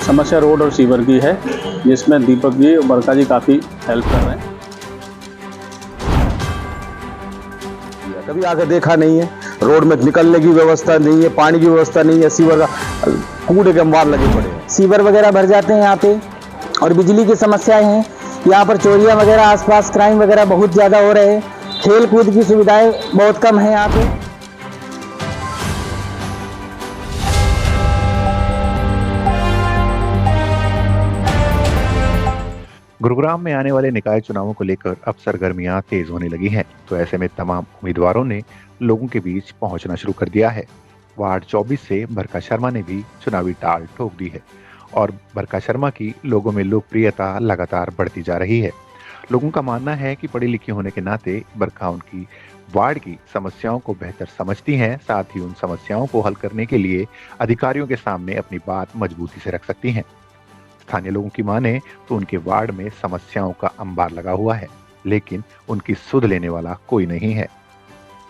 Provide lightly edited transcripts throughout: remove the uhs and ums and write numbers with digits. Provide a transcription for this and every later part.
समस्या रोड और सीवर की है, जिसमें दीपक जी और बरका जी काफ़ी हेल्प कर रहे हैं। कभी आकर देखा नहीं है, रोड में निकलने की व्यवस्था नहीं है, पानी की व्यवस्था नहीं है, सीवर का कूड़े के अंबार लगे पड़े हैं। सीवर वगैरह भर जाते हैं यहाँ पे, और बिजली की समस्याएं हैं। यहाँ पर चोरियां वगैरह, आसपास क्राइम वगैरह बहुत ज़्यादा हो रहे हैं। खेल कूद की सुविधाएं बहुत कम है यहाँ पे। गुरुग्राम में आने वाले निकाय चुनावों को लेकर अब सरगर्मियां तेज होने लगी हैं, तो ऐसे में तमाम उम्मीदवारों ने लोगों के बीच पहुंचना शुरू कर दिया है। वार्ड 24 से बरका शर्मा ने भी चुनावी टाल ठोक दी है और बरका शर्मा की लोगों में लोकप्रियता लगातार बढ़ती जा रही है। लोगों का मानना है कि पढ़ी लिखी होने के नाते बरका उनकी वार्ड की समस्याओं को बेहतर समझती हैं, साथ ही उन समस्याओं को हल करने के लिए अधिकारियों के सामने अपनी बात मजबूती से रख सकती हैं। स्थानीय लोगों की माने तो उनके वार्ड में समस्याओं का अंबार लगा हुआ है, लेकिन उनकी सुध लेने वाला कोई नहीं है।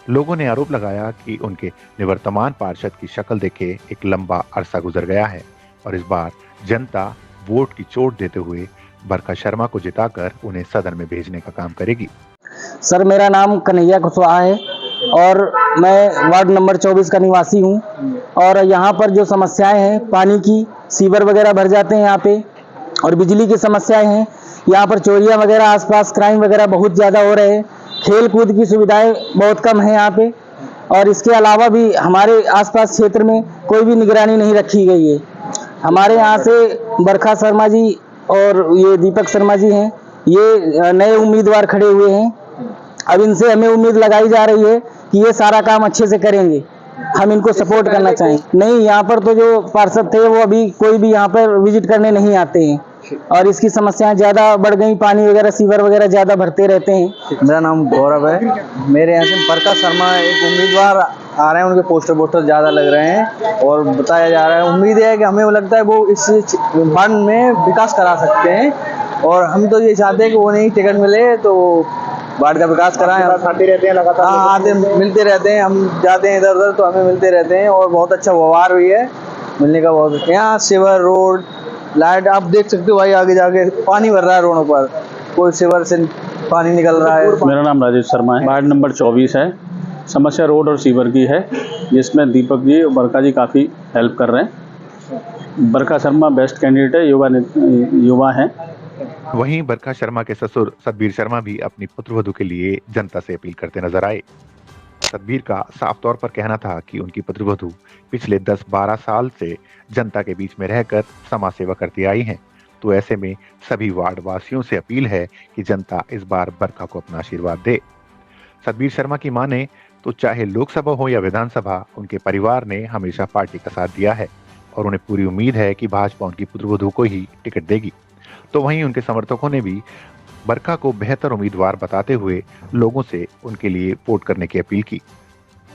लोगों ने आरोप लगाया कि उनके निवर्तमान पार्षद की शक्ल देखे एक लंबा अरसा गुजर गया है और इस बार जनता वोट की चोट देते हुए बरका शर्मा को जिताकर उन्हें सदन में भेजने का काम करेगी। सर, मेरा नाम कन्हैया कुशवाहा है और मैं वार्ड नंबर 24 का निवासी हूँ। और यहाँ पर जो समस्याएं हैं, पानी की, सीवर वगैरह भर जाते हैं यहाँ पे, और बिजली की समस्याएं हैं। यहाँ पर चोरियां वगैरह, आसपास क्राइम वगैरह बहुत ज़्यादा हो रहे हैं। खेल कूद की सुविधाएं बहुत कम है यहाँ पे, और इसके अलावा भी हमारे आसपास क्षेत्र में कोई भी निगरानी नहीं रखी गई है। हमारे यहाँ से बरका शर्मा जी और ये दीपक शर्मा जी हैं, ये नए उम्मीदवार खड़े हुए हैं। अब इनसे हमें उम्मीद लगाई जा रही है कि ये सारा काम अच्छे से करेंगे। हम इनको सपोर्ट करना चाहें। नहीं, यहाँ पर तो जो पार्षद थे वो अभी कोई भी यहाँ पर विजिट करने नहीं आते हैं, और इसकी समस्याएं ज़्यादा बढ़ गई। पानी वगैरह, सीवर वगैरह ज़्यादा भरते रहते हैं। मेरा नाम गौरव है। मेरे यहाँ से बरका शर्मा एक उम्मीदवार आ रहे हैं, उनके पोस्टर ज़्यादा लग रहे हैं और बताया जा रहा है, उम्मीद है कि हमें वो लगता है वो इस फंड में विकास करा सकते हैं, और हम तो ये चाहते हैं कि वो नहीं टिकट मिले तो वार्ड का विकास कराएं। आते रहते हैं लगातार, आते मिलते रहते हैं, हम जाते हैं इधर उधर तो हमें मिलते रहते हैं, और बहुत अच्छा व्यवहार भी है मिलने का। बहुत यहाँ सीवर, रोड, लाइट आप देख सकते हो भाई, आगे जाके पानी भर रहा है रोडों पर, कोई सीवर से पानी निकल रहा है। मेरा नाम राजेश शर्मा है, वार्ड नंबर 24 है। समस्या रोड और सीवर की है, जिसमें दीपक जी और बरका जी काफ़ी हेल्प कर रहे हैं। बरका शर्मा बेस्ट कैंडिडेट है, युवा हैं। वहीं बरका शर्मा के ससुर सतबीर शर्मा भी अपनी पुत्रवधू के लिए जनता से अपील करते नजर आए। सतबीर का साफ तौर पर कहना था कि उनकी पुत्रवधू पिछले 10-12 साल से जनता के बीच में रहकर समाज सेवा करती आई हैं, तो ऐसे में सभी वार्ड वासियों से अपील है कि जनता इस बार बरका को अपना आशीर्वाद दे। सतबीर शर्मा की माने तो चाहे लोकसभा हो या विधानसभा, उनके परिवार ने हमेशा पार्टी का साथ दिया है और उन्हें पूरी उम्मीद है कि भाजपा उनकी पुत्रवधू को ही टिकट देगी। तो वहीं उनके समर्थकों ने भी बरका को बेहतर उम्मीदवार बताते हुए लोगों से उनके लिए वोट करने की अपील की।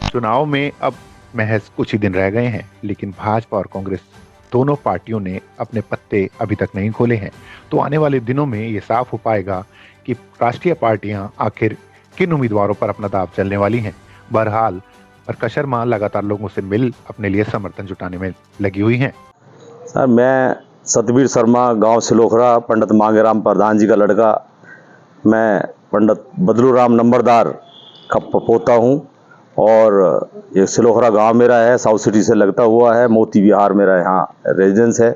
चुनाव में अब महज कुछ ही दिन रह गए हैं, लेकिन भाजपा और कांग्रेस दोनों पार्टियों ने अपने पत्ते अभी तक नहीं खोले हैं, तो आने वाले दिनों में ये साफ हो पाएगा कि राष्ट्रीय पार्टियां आखिर किन उम्मीदवारों पर अपना दाव चलने वाली हैं। बहरहाल बरका शर्मा लगातार लोगों से मिल अपने लिए समर्थन जुटाने में लगी हुई हैं। सर, मैं सतबीर शर्मा, गांव सिलोखरा, पंडित मांगेराम प्रधान जी का लड़का। मैं पंडित बदलूराम नंबरदार का पोता हूं, और ये सिलोखरा गांव मेरा है, साउथ सिटी से लगता हुआ है। मोती विहार मेरा यहाँ रेजिडेंस है।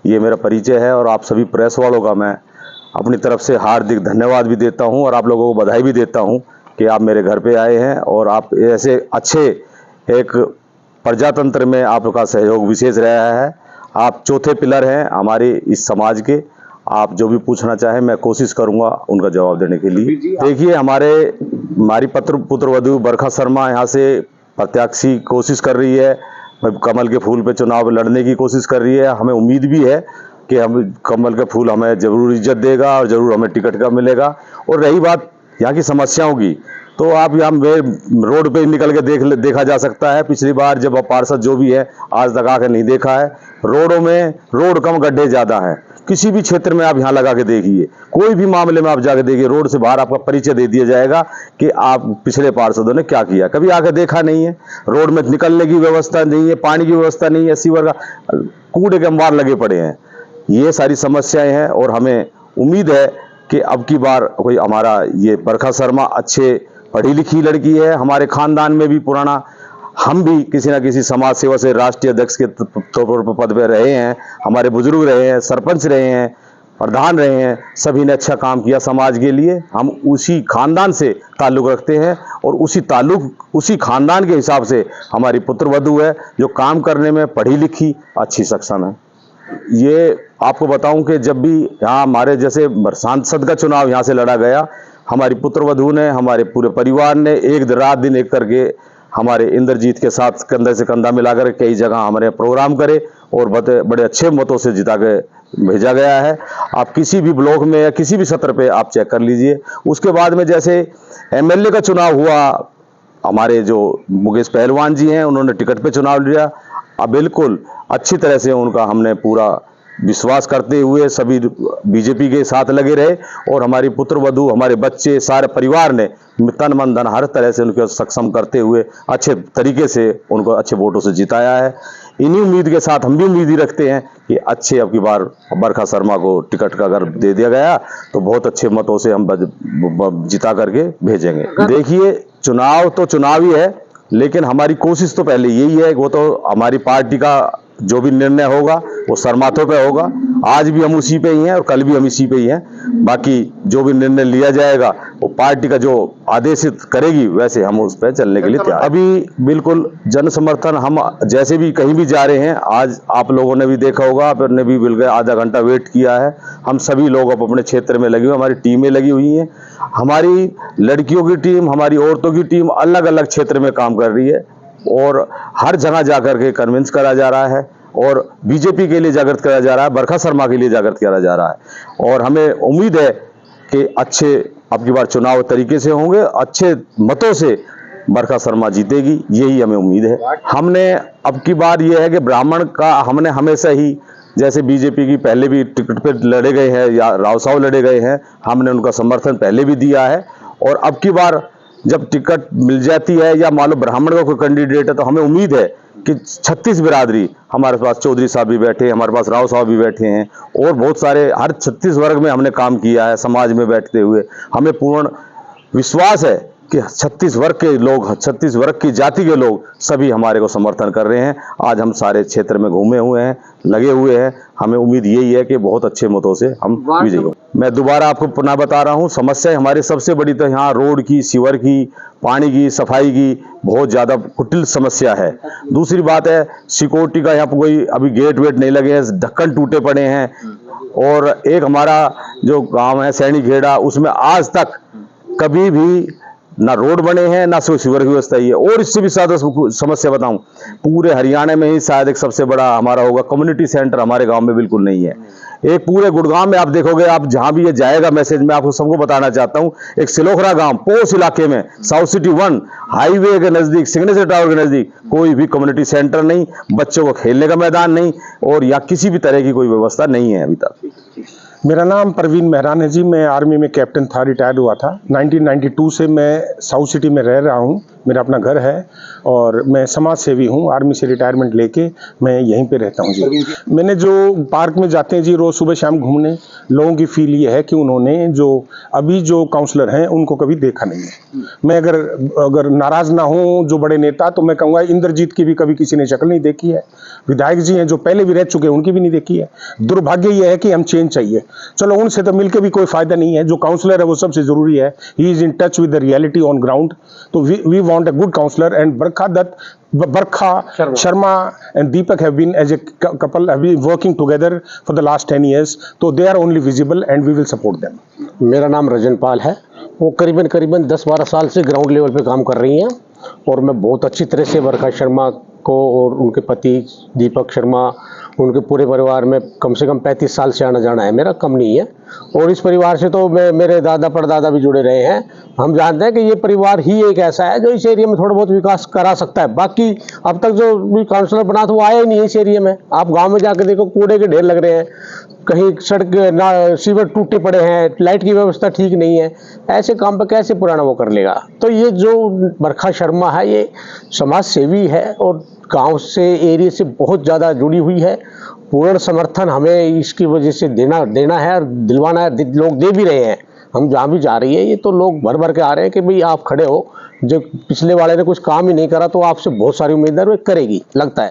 ये मेरा परिचय है, और आप सभी प्रेस वालों का मैं अपनी तरफ से हार्दिक धन्यवाद भी देता हूं, और आप लोगों को बधाई भी देता हूं कि आप मेरे घर पे आए हैं, और आप ऐसे अच्छे एक प्रजातंत्र में आपका सहयोग विशेष रहा है। आप चौथे पिलर हैं हमारे इस समाज के। आप जो भी पूछना चाहें मैं कोशिश करूंगा उनका जवाब देने के लिए। देखिए, हमारी पुत्रवधू बरका शर्मा यहाँ से प्रत्याशी कोशिश कर रही है, कमल के फूल पे चुनाव लड़ने की कोशिश कर रही है। हमें उम्मीद भी है कि हम कमल का फूल हमें जरूर इज्जत देगा और जरूर हमें टिकट का मिलेगा। और रही बात यहाँ की समस्याओं की, तो आप यहाँ रोड पे निकल के देखा जा सकता है। पिछली बार जब पार्षद जो भी है आज तक आकर नहीं देखा है। रोडों में रोड कम गड्ढे ज़्यादा हैं। किसी भी क्षेत्र में आप यहाँ लगा के देखिए, कोई भी मामले में आप जाके देखिए, रोड से बाहर आपका परिचय दे दिया जाएगा कि आप पिछले पार्षदों ने क्या किया। कभी आकर देखा नहीं है। रोड में निकलने की व्यवस्था नहीं है, पानी की व्यवस्था नहीं है, सीवर का कूड़े के अंबार लगे पड़े हैं। ये सारी समस्याएं हैं और हमें उम्मीद है कि अब की बार कोई हमारा ये बरखा शर्मा अच्छे पढ़ी लिखी लड़की है। हमारे खानदान में भी पुराना, हम भी किसी न किसी समाज सेवा से राष्ट्रीय अध्यक्ष के तौर पर पद पर रहे हैं, हमारे बुजुर्ग रहे हैं, सरपंच रहे हैं, प्रधान रहे हैं, सभी ने अच्छा काम किया समाज के लिए। हम उसी खानदान से ताल्लुक़ रखते हैं और उसी खानदान के हिसाब से हमारी पुत्रवधू है जो काम करने में पढ़ी लिखी अच्छी सक्षम है। ये आपको बताऊं कि जब भी यहाँ हमारे जैसे सांसद का चुनाव यहाँ से लड़ा गया, हमारी पुत्रवधू ने, हमारे पूरे परिवार ने एक रात दिन एक करके हमारे इंद्रजीत के साथ कंधे से कंधा मिलाकर कई जगह हमारे प्रोग्राम करे और बड़े अच्छे मतों से जिता के भेजा गया है। आप किसी भी ब्लॉक में या किसी भी सत्र पे आप चेक कर लीजिए। उसके बाद में जैसे एमएलए का चुनाव हुआ, हमारे जो मुकेश पहलवान जी हैं उन्होंने टिकट पे चुनाव लिया। अब बिल्कुल अच्छी तरह से उनका हमने पूरा विश्वास करते हुए सभी बीजेपी के साथ लगे रहे और हमारी पुत्रवधू, हमारे बच्चे, सारे परिवार ने तन मन धन हर तरह से उनको सक्षम करते हुए अच्छे तरीके से उनको अच्छे वोटों से जिताया है। इन्हीं उम्मीद के साथ हम भी उम्मीद ही रखते हैं कि अच्छे अब की बार बरखा शर्मा को टिकट का अगर दे दिया गया तो बहुत अच्छे मतों से हम जिता करके भेजेंगे। देखिए, चुनाव तो चुनाव ही है, लेकिन हमारी कोशिश तो पहले यही है, वो तो हमारी पार्टी का जो भी निर्णय होगा वो सरमाथों पे होगा। आज भी हम उसी पे ही हैं और कल भी हम इसी पे ही हैं। बाकी जो भी निर्णय लिया जाएगा वो पार्टी का जो आदेशित करेगी वैसे हम उस पर चलने के लिए तैयार। अभी बिल्कुल जन समर्थन, हम जैसे भी कहीं भी जा रहे हैं, आज आप लोगों ने भी देखा होगा, आपने भी बिल्कुल आधा घंटा वेट किया है। हम सभी लोग अपने क्षेत्र में लगे हुए, हमारी टीमें लगी हुई हैं। हमारी लड़कियों की टीम, हमारी औरतों की टीम अलग अलग क्षेत्र में काम कर रही है और हर जगह जाकर के कन्विंस करा जा रहा है और बीजेपी के लिए जागृत करा जा रहा है, बरखा शर्मा के लिए जागृत करा जा रहा है। और हमें उम्मीद है कि अच्छे अब की बार चुनाव तरीके से होंगे, अच्छे मतों से बरखा शर्मा जीतेगी, यही हमें उम्मीद है। हमने अब की बार ये है कि ब्राह्मण का हमने हमेशा ही, जैसे बीजेपी की पहले भी टिकट पे लड़े गए हैं या राव साहब लड़े गए हैं, हमने उनका समर्थन पहले भी दिया है। और अब की बार जब टिकट मिल जाती है या मान लो ब्राह्मण का कोई कैंडिडेट है तो हमें उम्मीद है कि 36 बिरादरी, हमारे पास चौधरी साहब भी बैठे हैं, हमारे पास राव साहब भी बैठे हैं और बहुत सारे हर 36 वर्ग में हमने काम किया है समाज में बैठते हुए। हमें पूर्ण विश्वास है कि 36 वर्ग के लोग, 36 वर्ग की जाति के लोग सभी हमारे को समर्थन कर रहे हैं। आज हम सारे क्षेत्र में घूमे हुए हैं, लगे हुए हैं। हमें उम्मीद यही है कि बहुत अच्छे मतों से हम विजयी होंगे। मैं दोबारा आपको पुनः बता रहा हूँ, समस्या हमारी सबसे बड़ी तो यहाँ रोड की, सीवर की, पानी की, सफाई की बहुत ज़्यादा कुटिल समस्या है। दूसरी बात है सिक्योरिटी का, यहाँ पर कोई अभी गेट वेट नहीं लगे हैं, ढक्कन टूटे पड़े हैं। और एक हमारा जो गाँव है सैनी खेड़ा, उसमें आज तक कभी भी ना रोड बने हैं ना सीवर की व्यवस्था ही है। और इससे भी ज्यादा समस्या बताऊं, पूरे हरियाणा में ही शायद एक सबसे बड़ा हमारा होगा, कम्युनिटी सेंटर हमारे गांव में बिल्कुल नहीं है। एक पूरे गुड़गांव में आप देखोगे, आप जहां भी ये जाएगा मैसेज, मैं आपको सबको बताना चाहता हूं, एक सिलोखरा गांव पोस इलाके में साउथ सिटी 1 हाईवे के नजदीक, सिग्नेचर टावर के नजदीक कोई भी कम्युनिटी सेंटर नहीं, बच्चों को खेलने का मैदान नहीं और या किसी भी तरह की कोई व्यवस्था नहीं है अभी तक। मेरा नाम परवीन मेहरान है जी। मैं आर्मी में कैप्टन था, रिटायर्ड हुआ था। 1992 से मैं साउथ सिटी में रह रहा हूँ, मेरा अपना घर है और मैं समाज सेवी हूँ। आर्मी से रिटायरमेंट लेके मैं यहीं पे रहता हूँ जी। मैंने जो पार्क में जाते हैं जी रोज़ सुबह शाम घूमने, लोगों की फील ये है कि उन्होंने जो अभी जो काउंसलर हैं उनको कभी देखा नहीं है। मैं अगर नाराज़ ना हूँ जो बड़े नेता, तो मैं कहूँगा इंद्रजीत की भी कभी किसी ने शक्ल नहीं देखी है। विधायक जी हैं जो पहले भी रह चुके हैं, उनकी भी नहीं देखी है। दुर्भाग्य यह है कि हम चेंज चाहिए। चलो उनसे तो मिलकर भी कोई फायदा नहीं है, जो काउंसलर है वो सबसे जरूरी है। He is in touch with the reality on ground. तो we want a good counsellor and Barkha Sharma and Deepak have been as a couple have been working together for the last 10 years, so they are only visible and we will support them. मेरा नाम रजन पाल है। वो करीबन 10-12 साल से ground level पे काम कर रही हैं और मैं बहुत अच्छी तरह से बरखा शर्मा को और उनके पति दीपक शर्मा उनके पूरे परिवार में कम से कम 35 साल से आना जाना है मेरा, कम नहीं है। और इस परिवार से तो मेरे दादा परदादा भी जुड़े रहे हैं। हम जानते हैं कि ये परिवार ही एक ऐसा है जो इस एरिया में थोड़ा बहुत विकास करा सकता है। बाकी अब तक जो भी काउंसलर बना था वो आया ही नहीं है इस एरिया में। आप गांव में जाकर देखो, कूड़े के ढेर लग रहे हैं, कहीं सड़क ना सीवर टूटे पड़े हैं, लाइट की व्यवस्था ठीक नहीं है। ऐसे काम पर कैसे पुराना वो कर लेगा। तो ये जो बरखा शर्मा है ये समाज सेवी है और गांव से एरिया से बहुत ज़्यादा जुड़ी हुई है। पूर्ण समर्थन हमें इसकी वजह से देना है और दिलवाना है। लोग दे भी रहे हैं, हम जहाँ भी जा रही है ये तो लोग भर भर के आ रहे हैं कि भाई आप खड़े हो, जो पिछले वाले ने कुछ काम ही नहीं करा तो आपसे बहुत सारी उम्मीदें करेगी, लगता है।